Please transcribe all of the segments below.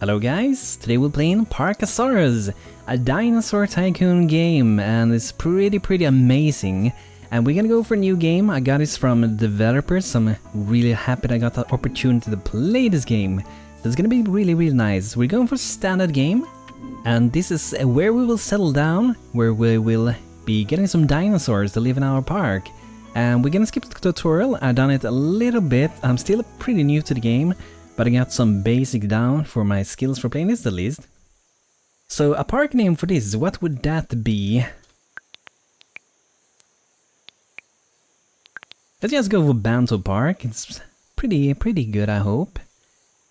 Hello guys, today we're playing Parkasaurus, a dinosaur tycoon game, and it's pretty amazing. And we're gonna go for a new game. I got this from developers, so I'm really happy that I got the opportunity to play this game. So it's gonna be really nice. We're going for standard game, and this is where we will settle down, where we will be getting some dinosaurs to live in our park. And we're gonna skip the tutorial. I've done it a little bit. I'm still pretty new to the game, but I got some basic down for my skills for playing this at least. So a park name for this, what would that be? Let's just go for Banto Park. It's pretty good, I hope.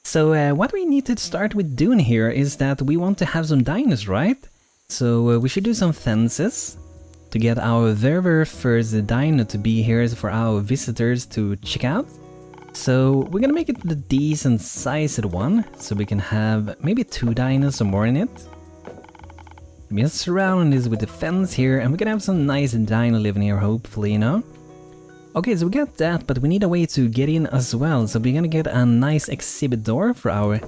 So what we need to start with doing here is that we want to have some dinos, right? So we should do some fences to get our very first dino to be here for our visitors to check out. So we're gonna make it the decent sized one, so we can have maybe 2 dinos or more in it. We just surround this with the fence here, and we're gonna have some nice dino living here, hopefully, you know. Okay, so we got that, but we need a way to get in as well, so we're gonna get a nice exhibit door for our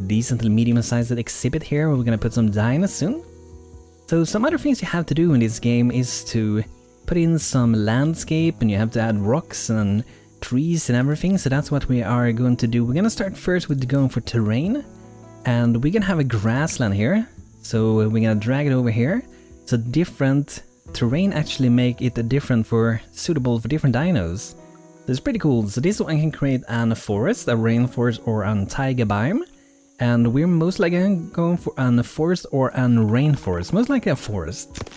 decent medium-sized exhibit here, where we're gonna put some dinos soon. So some other things you have to do in this game is to put in some landscape, and you have to add rocks and trees and everything, so that's what we are going to do. We're gonna start first with going for terrain, and we're gonna have a grassland here, so we're gonna drag it over here. So different terrain actually make it suitable for different dinos. So it's pretty cool. So this one can create a forest, a rainforest, or a taiga biome, and we're most likely going for a forest or a rainforest, most likely a forest.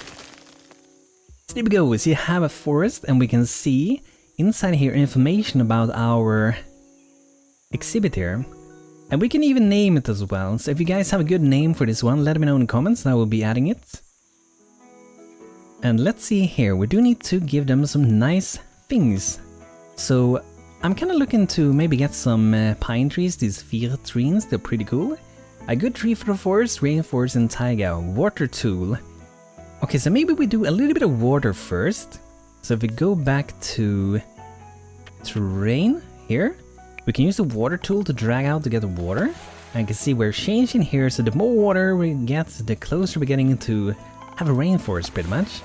So there we go. So you have a forest, and we can see inside here information about our exhibit here, and we can even name it as well. So if you guys have a good name for this one, let me know in the comments and I will be adding it. And let's see here, we do need to give them some nice things. So I'm kind of looking to maybe get some pine trees, these fir trees, they're pretty cool. A good tree for the forest, rainforest and taiga, water tool. Okay, so maybe we do a little bit of water first. So if we go back to terrain here, we can use the water tool to drag out to get the water. And you can see we're changing here, so the more water we get, the closer we're getting to have a rainforest pretty much.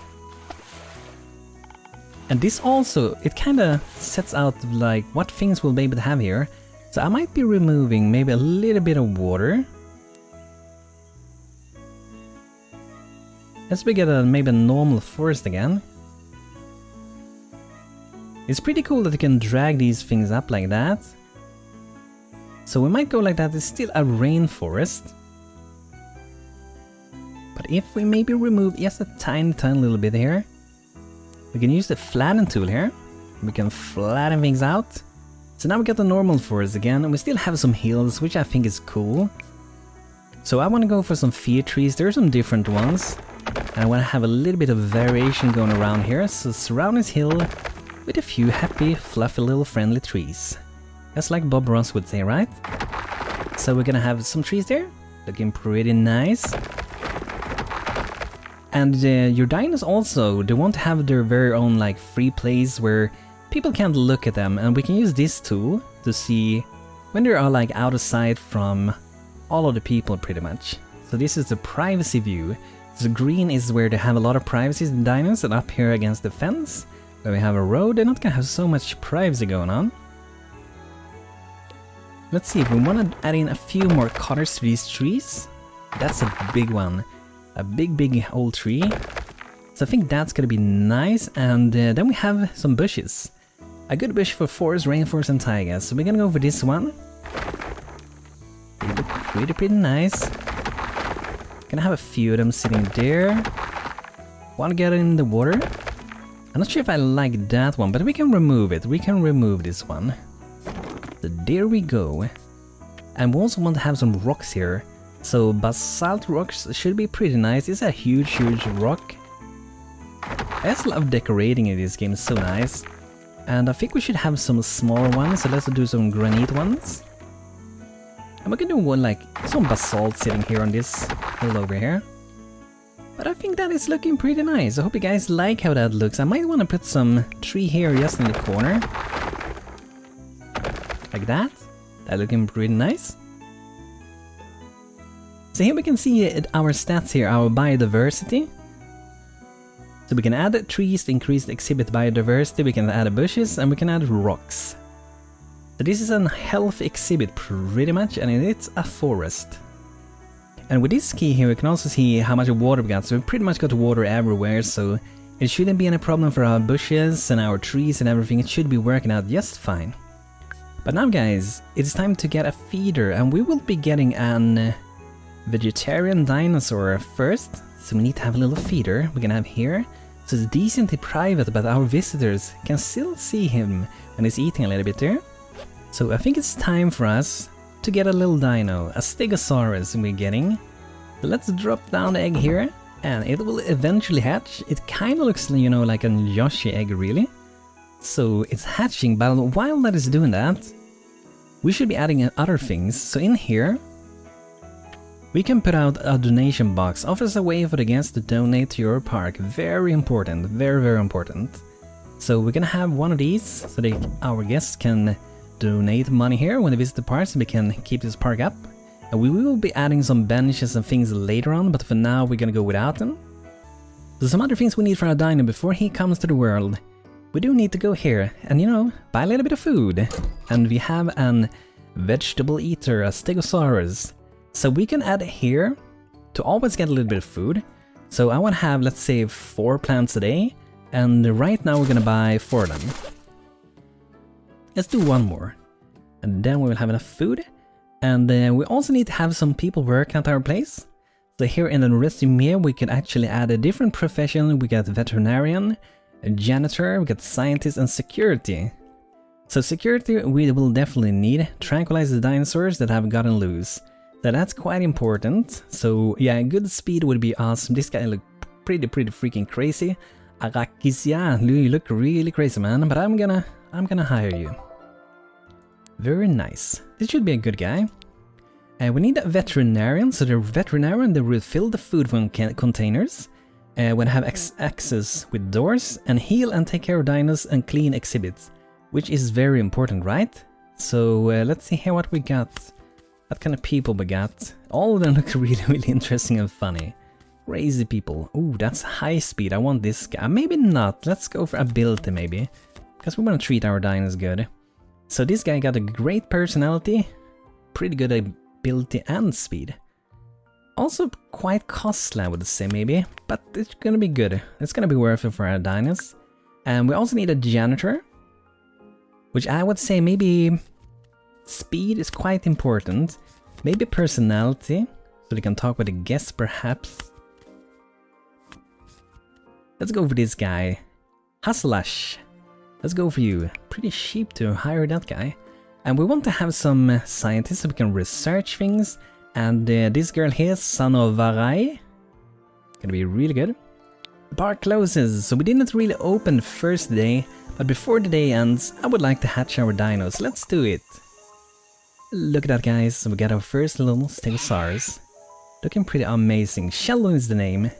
And this also, it kind of sets out like what things we'll be able to have here. So I might be removing maybe a little bit of water. Let's get maybe a normal forest again. It's pretty cool that you can drag these things up like that. So we might go like that. It's still a rainforest. But if we maybe remove just a tiny little bit here, we can use the flatten tool here. We can flatten things out. So now we got the normal forest again, and we still have some hills, which I think is cool. So I want to go for some fir trees. There are some different ones. And I want to have a little bit of variation going around here. So surround this hill with a few happy, fluffy little friendly trees. Just like Bob Ross would say, right? So we're gonna have some trees there, looking pretty nice. And your dinos also, they want to have their very own like free place where people can't look at them, and we can use this tool to see when they are like out of sight from all of the people pretty much. So this is the privacy view. So green is where they have a lot of privacy in dinos, and up here against the fence, where we have a road, they're not gonna have so much privacy going on. Let's see if we want to add in a few more cutters to these trees. That's a big one. A big old tree. So I think that's gonna be nice. And then we have some bushes. A good bush for forest, rainforest and taiga. So we're gonna go for this one. They look pretty nice. Gonna have a few of them sitting there. Want to get in the water. I'm not sure if I like that one, but we can remove it. We can remove this one. So there we go. And we also want to have some rocks here. So basalt rocks should be pretty nice. It's a huge rock. I just love decorating in this game, it's so nice. And I think we should have some smaller ones, so let's do some granite ones. And we can do one like some basalt sitting here on this hill over here. But I think that is looking pretty nice. I hope you guys like how that looks. I might want to put some tree here just in the corner. Like that. That looking pretty nice. So here we can see our stats here, our biodiversity. So we can add trees to increase the exhibit biodiversity, we can add bushes, and we can add rocks. So this is a health exhibit pretty much, and it's a forest. And with this key here we can also see how much water we got, so we pretty much got water everywhere, so it shouldn't be any problem for our bushes and our trees and everything, it should be working out just fine. But now guys, it's time to get a feeder, and we will be getting an vegetarian dinosaur first. So we need to have a little feeder we can have here. So it's decently private, but our visitors can still see him when he's eating a little bit there. So I think it's time for us to get a little dino, a Stegosaurus we're getting. So let's drop down the egg here, and it will eventually hatch. It kind of looks, you know, like a Yoshi egg really. So it's hatching, but while that is doing that, we should be adding other things. So in here, we can put out a donation box, offers a way for the guests to donate to your park. Very important, very, very important. So we're gonna have one of these so that our guests can donate money here when they visit the park, so we can keep this park up. And we will be adding some benches and things later on, but for now we're gonna go without them. So some other things we need for our dino before he comes to the world. We do need to go here and, you know, buy a little bit of food. And we have an vegetable eater, a Stegosaurus. So we can add here to always get a little bit of food. So I want to have, let's say, 4 plants a day. And right now we're gonna buy 4 of them. Let's do 1 more. And then we will have enough food. And we also need to have some people work at our place. So here in the resume we can actually add a different profession. We got veterinarian, a janitor, we got scientist, and security. So security we will definitely need. Tranquilize the dinosaurs that have gotten loose. So that's quite important. So yeah, good speed would be awesome. This guy look pretty freaking crazy. Arakisia, you look really crazy, man. But I'm gonna hire you. Very nice. This should be a good guy. We need a veterinarian. So the veterinarian they will fill the food from containers. When have access with doors and heal and take care of dinos and clean exhibits, which is very important, right? So let's see here what we got. What kind of people we got? All of them look really interesting and funny. Crazy people. Ooh, that's high speed. I want this guy. Maybe not. Let's go for ability maybe, because we want to treat our dinos good. So this guy got a great personality, pretty good ability and speed. Also quite costly, I would say maybe, but it's gonna be good. It's gonna be worth it for our dinos. And we also need a janitor, which I would say maybe speed is quite important. Maybe personality, so they can talk with the guests perhaps. Let's go for this guy. Hustlash. Let's go for you. Pretty cheap to hire that guy. And we want to have some scientists so we can research things. And this girl here, son of Varai, gonna be really good. The park closes, so we didn't really open the first day, but before the day ends, I would like to hatch our dinos. Let's do it. Look at that, guys. So we got our first little Stegosaurus. Looking pretty amazing. Sheldon is the name.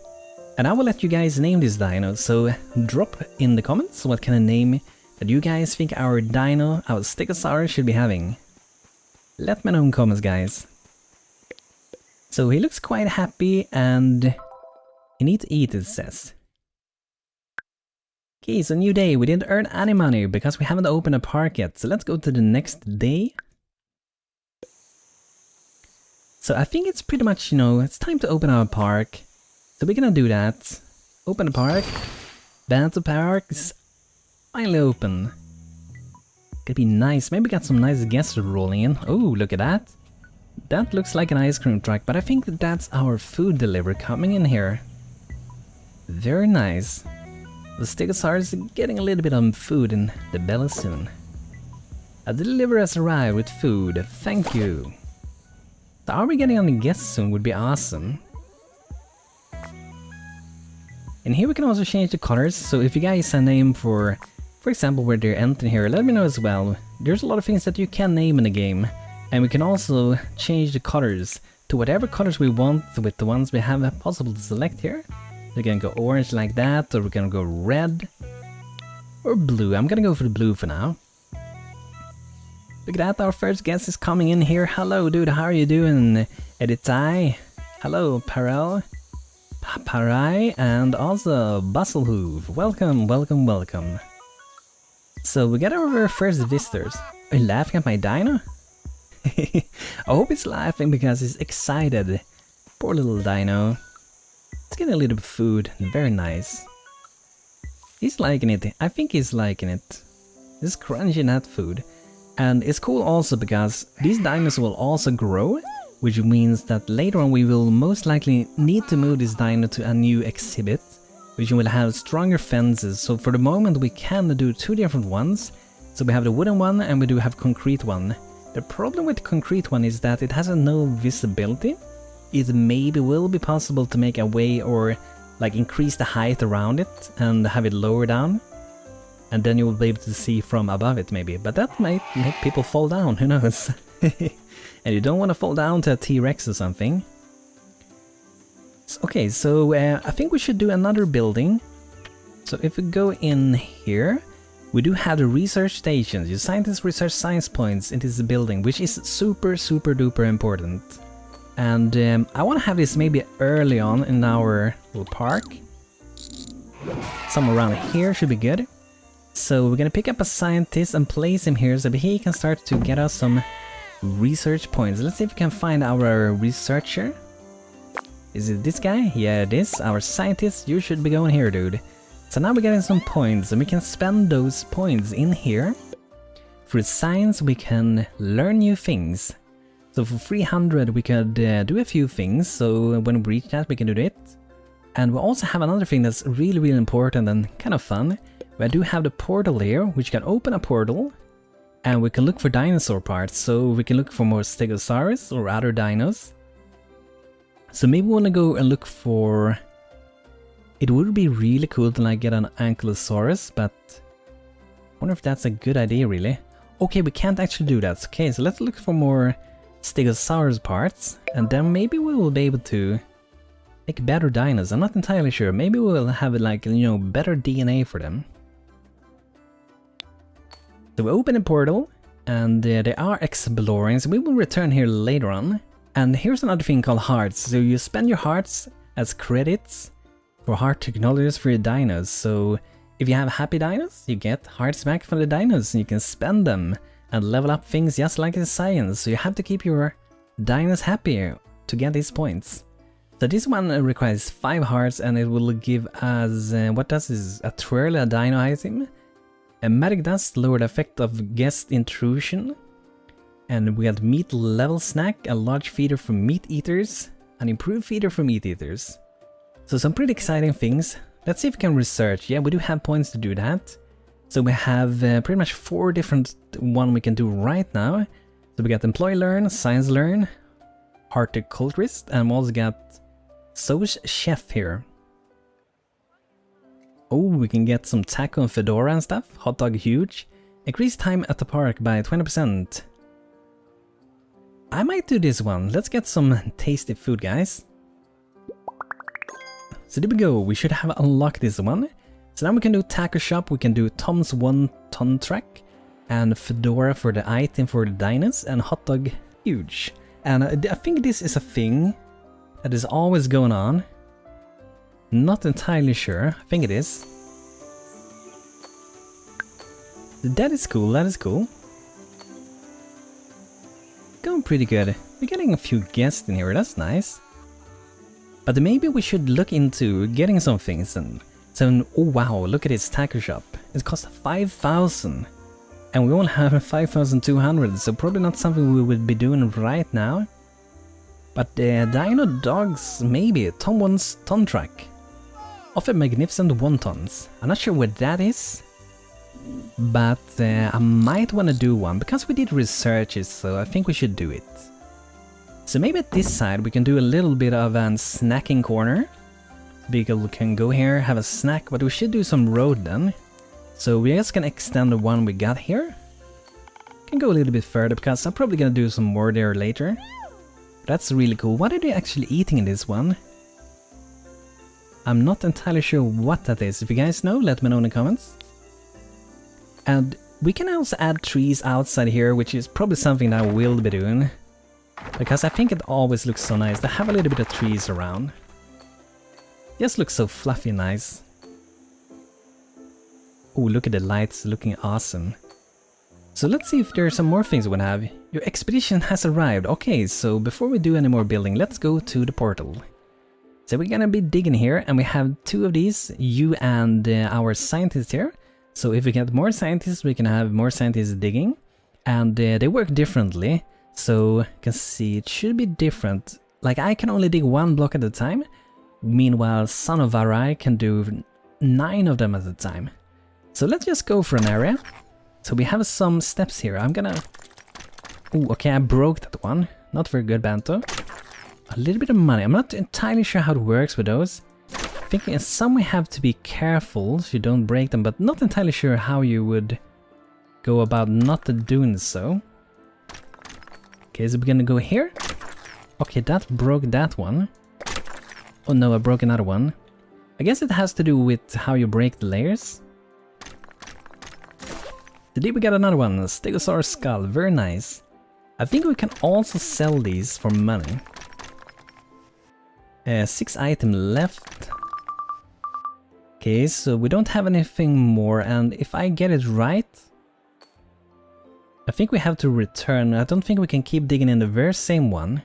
And I will let you guys name this dino, so drop in the comments what kind of name that you guys think our dino, our Stegosaurus, should be having. Let me know in comments, guys. So he looks quite happy and he needs to eat, it says. Okay, so new day. We didn't earn any money because we haven't opened a park yet. So let's go to the next day. So I think it's pretty much, you know, it's time to open our park. So we're gonna do that. Open the park. Banter Park is finally open. Gonna be nice. Maybe got some nice guests rolling in. Oh, look at that. That looks like an ice cream truck, but I think that's our food delivery coming in here. Very nice. The Stegosaurus is getting a little bit of food in the belly soon. A delivery has arrived with food. Thank you. So are we getting on the guests soon would be awesome. And here we can also change the colors. So if you guys have a name for example, where they're entering here, let me know as well. There's a lot of things that you can name in the game. And we can also change the colors to whatever colors we want with the ones we have possible to select here. We're gonna go orange like that, or we're gonna go red or blue. I'm gonna go for the blue for now. Look at that, our first guest is coming in here. Hello dude, how are you doing? Editai? Hello, Parel, Parai, and also Bustlehoove. Welcome, welcome, welcome. So we got our first visitors. Are you laughing at my dino? I hope it's laughing because it's excited. Poor little dino. Let's get a little bit of food. Very nice. He's liking it. I think he's liking it. He's crunching that food. And it's cool also because these dinos will also grow, which means that later on we will most likely need to move this dino to a new exhibit, which will have stronger fences. So for the moment we can do two different ones. So we have the wooden one and we do have concrete one. The problem with the concrete one is that it has no visibility. It maybe will be possible to make a way or like increase the height around it and have it lower down. And then you will be able to see from above it maybe. But that might make people fall down, who knows. And you don't want to fall down to a T-Rex or something. Okay, so I think we should do another building. So if we go in here, we do have the research stations. You scientists research science points in this building, which is super duper important. And I want to have this maybe early on in our little park. Somewhere around here should be good. So we're gonna pick up a scientist and place him here so that he can start to get us some research points. Let's see if we can find our researcher. Is it this guy? Yeah, it is. Our scientist, you should be going here, dude. So now we're getting some points and we can spend those points in here. Through science we can learn new things. So for 300 we could do a few things, so when we reach that we can do it. And we also have another thing that's really important and kind of fun. We do have the portal here, which can open a portal. And we can look for dinosaur parts, so we can look for more Stegosaurus or other dinos. So maybe we want to go and look for... It would be really cool to like get an Ankylosaurus, but I wonder if that's a good idea really. Okay, we can't actually do that. Okay, so let's look for more Stegosaurus parts, and then maybe we will be able to make better dinos. I'm not entirely sure. Maybe we'll have like, you know, better DNA for them. So we open a portal, and they are exploring, so we will return here later on. And here's another thing called hearts. So you spend your hearts as credits for heart technologies for your dinos. So if you have happy dinos, you get hearts back from the dinos, and you can spend them and level up things just like in science. So you have to keep your dinos happy to get these points. So this one requires 5 hearts, and it will give us, what does this? A twirl, a dino item. A magic dust, lower the effect of guest intrusion. And we got meat level snack, a large feeder for meat eaters, an improved feeder for meat eaters. So some pretty exciting things. Let's see if we can research. Yeah, we do have points to do that. So we have pretty much 4 different one we can do right now. So we got employee learn, science learn, horticulturist, and we also got Soch chef here. Oh, we can get some taco and fedora and stuff. Hot dog huge. Increase time at the park by 20%. I might do this one. Let's get some tasty food, guys. So there we go. We should have unlocked this one. So now we can do taco shop. We can do Tom's 1-ton track. And fedora for the item for the dinos. And hot dog huge. And I think this is a thing that is always going on. Not entirely sure. I think it is. That is cool, that is cool. Going pretty good. We're getting a few guests in here, that's nice. But maybe we should look into getting some things. And so, oh wow, look at this taco shop. It costs 5,000. And we only have 5,200, so probably not something we would be doing right now. But Dino Dogs, maybe. Tom 1-ton track. Offer magnificent 1-tons. I'm not sure what that is, but I might want to do one because we did research it, so I think we should do it. So maybe at this side we can do a little bit of a snacking corner. People can go here, have a snack, but we should do some road then. So we're just gonna extend the one we got here. Can go a little bit further because I'm probably gonna do some more there later. That's really cool. What are they actually eating in this one? I'm not entirely sure what that is. If you guys know, let me know in the comments. And we can also add trees outside here, which is probably something that I will be doing. Because I think it always looks so nice to have a little bit of trees around. Just looks so fluffy and nice. Oh, look at the lights, looking awesome. So let's see if there are some more things we can have. Your expedition has arrived. Okay, so before we do any more building, let's go to the portal. So we're gonna be digging here, and we have 2 of these, you and our scientist here. So if we get more scientists, we can have more scientists digging. And they work differently. So you can see it should be different. Like I can only dig 1 block at a time. Meanwhile, Son of Varai can do 9 of them at a time. So let's just go for an area. So we have some steps here. I'm gonna... Oh, okay, I broke that one. Not very good, Banto. A little bit of money. I'm not entirely sure how it works with those. I think in some way have to be careful so you don't break them, but not entirely sure how you would go about not doing so. Okay, so we're gonna go here. Okay, that broke that one. Oh no, I broke another one. I guess it has to do with how you break the layers. Today we got another one, a Stegosaurus skull, very nice. I think we can also sell these for money. 6 items left. Okay, so we don't have anything more, and if I get it right, I think we have to return. I don't think we can keep digging in the very same one.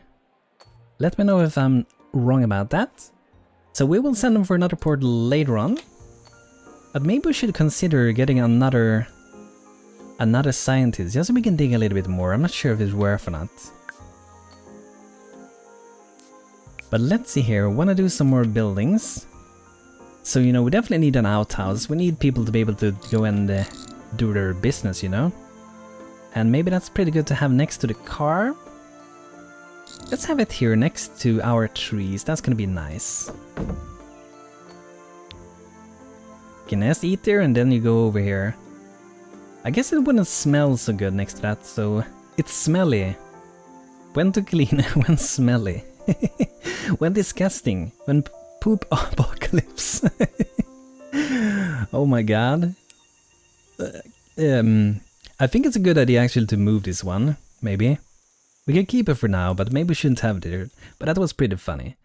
Let me know if I'm wrong about that. So we will send them for another portal later on. But maybe we should consider getting another scientist, just so we can dig a little bit more. I'm not sure if it's worth or not. But let's see here, we want to do some more buildings. So, you know, we definitely need an outhouse. We need people to be able to go and do their business, you know. And maybe that's pretty good to have next to the car. Let's have it here next to our trees. That's gonna be nice. Okay, nest eat there and then you go over here. I guess it wouldn't smell so good next to that, so it's smelly. When to clean, when smelly. When disgusting, when poop apocalypse. Oh my god. I think it's a good idea actually to move this one, maybe. We can keep it for now, but maybe we shouldn't have it there. But that was pretty funny.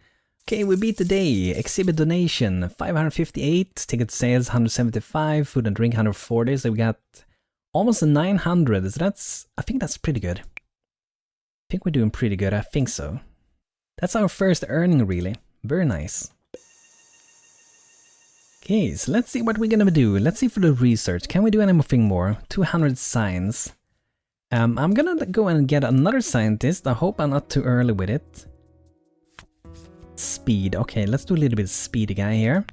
Okay, we beat the day. Exhibit donation 558, ticket sales 175, food and drink 140, so we got almost 900. So I think that's pretty good. I think we're doing pretty good, I think so. That's our first earning really. Very nice. Okay, so let's see what we're gonna do. Let's see for the research. Can we do anything more? 200 science. I'm gonna go and get another scientist. I hope I'm not too early with it. Speed. Okay, let's do a little bit of speed guy here.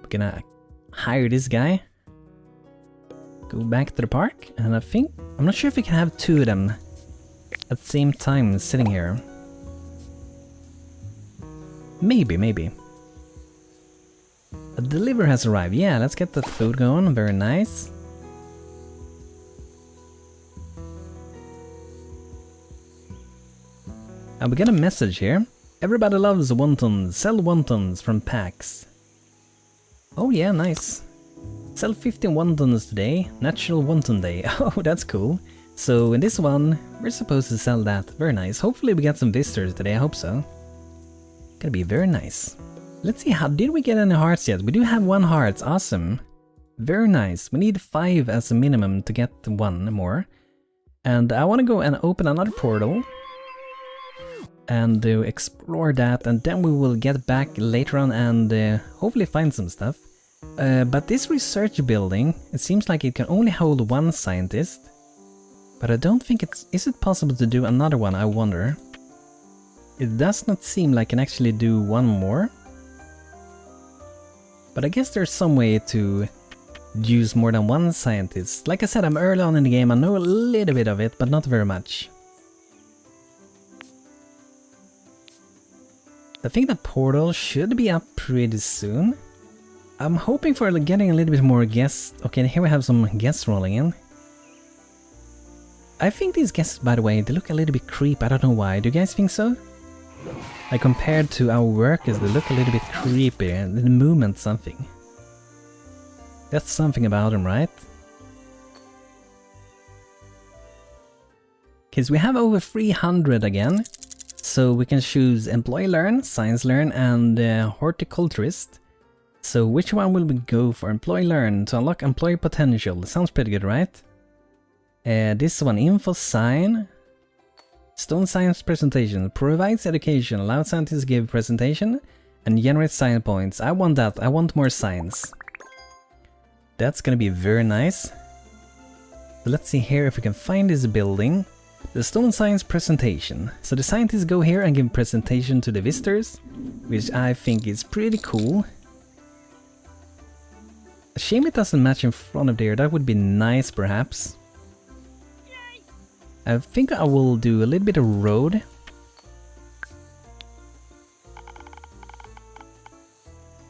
We're gonna hire this guy. Go back to the park. And I think... I'm not sure if we can have 2 of them at the same time sitting here. Maybe. A delivery has arrived. Yeah, let's get the food going. Very nice. And we get a message here. Everybody loves wontons. Sell wontons from packs. Oh yeah, nice. Sell 15 wontons today. Natural wonton day. Oh, that's cool. So in this one, we're supposed to sell that. Very nice. Hopefully we get some visitors today. I hope so. Gonna be very nice. Let's see, how did we get any hearts yet? We do have 1 heart. Awesome. Very nice. We need 5 as a minimum to get 1 more. And I want to go and open another portal. And explore that, and then we will get back later on and hopefully find some stuff. But this research building, it seems like it can only hold 1 scientist. But I don't think is it possible to do another one, I wonder. It does not seem like I can actually do 1 more. But I guess there's some way to use more than 1 scientist. Like I said, I'm early on in the game, I know a little bit of it, but not very much. I think the portal should be up pretty soon. I'm hoping for getting a little bit more guests. Okay, here we have some guests rolling in. I think these guests, by the way, they look a little bit creepy. I don't know why. Do you guys think so? Like compared to our workers, they look a little bit creepy. And the movement, something. That's something about them, right? Because we have over 300 again. So we can choose Employee Learn, Science Learn, and Horticulturist. So which one will we go for? Employee Learn to unlock employee potential. Sounds pretty good, right? This one, Info Sign. Stone Science Presentation. Provides education, allows scientists to give presentation, and generate science points. I want that. I want more science. That's gonna be very nice. So let's see here if we can find this building. The Stone Science Presentation. So the scientists go here and give presentation to the visitors, which I think is pretty cool. A shame it doesn't match in front of there. That would be nice, perhaps. I think I will do a little bit of road.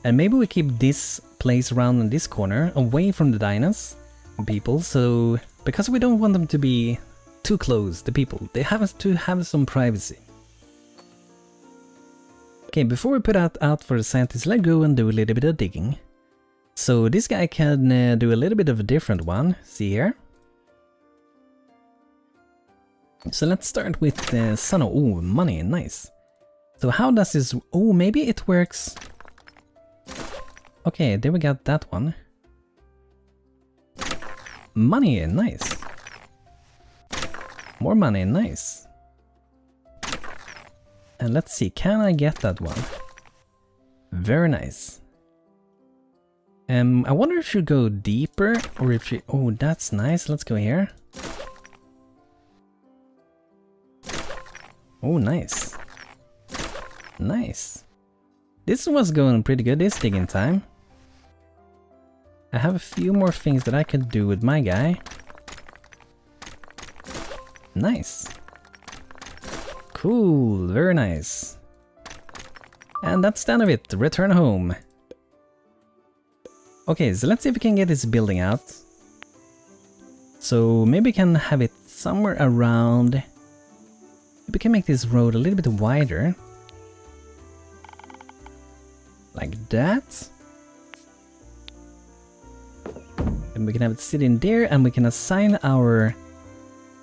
And maybe we keep this place around in this corner away from the dinos people, so because we don't want them to be too close, the people. They have to have some privacy. Okay, before we put out for the scientists, let's go and do a little bit of digging. So this guy can do a little bit of a different one. See here? So let's start with the sun. Oh, money, nice. So how does this... Oh, maybe it works... Okay, there we got that one. Money, nice. More money, nice. And let's see, can I get that one? Very nice. I wonder if you should go deeper or if you... Oh, that's nice. Let's go here. Oh, nice. Nice. This was going pretty good this digging time. I have a few more things that I could do with my guy. Nice. Cool, very nice. And that's the end of it. Return home. Okay, so let's see if we can get this building out. So maybe we can have it somewhere around... Maybe we can make this road a little bit wider. Like that. And we can have it sit in there and we can assign our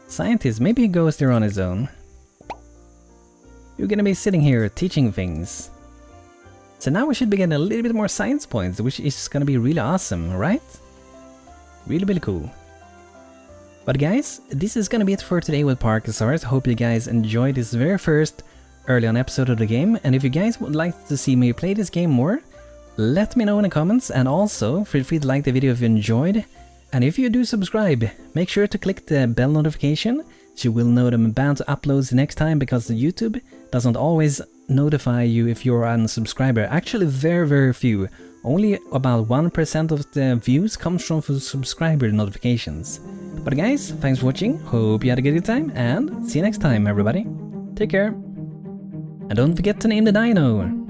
scientist. Maybe he goes there on his own. You're gonna be sitting here teaching things. So now we should be getting a little bit more science points, which is gonna be really awesome, right? Really, really cool. But guys, this is gonna be it for today with Parkasaurus. Hope you guys enjoyed this very first early on episode of the game. And if you guys would like to see me play this game more, let me know in the comments, and also feel free to like the video if you enjoyed. And if you do subscribe, make sure to click the bell notification so you will know that I'm bound to upload next time, because the YouTube doesn't always notify you if you're an subscriber. Actually, very, very few. Only about 1% of the views comes from subscriber notifications. But guys, thanks for watching, hope you had a good time, and see you next time everybody. Take care. And don't forget to name the dino!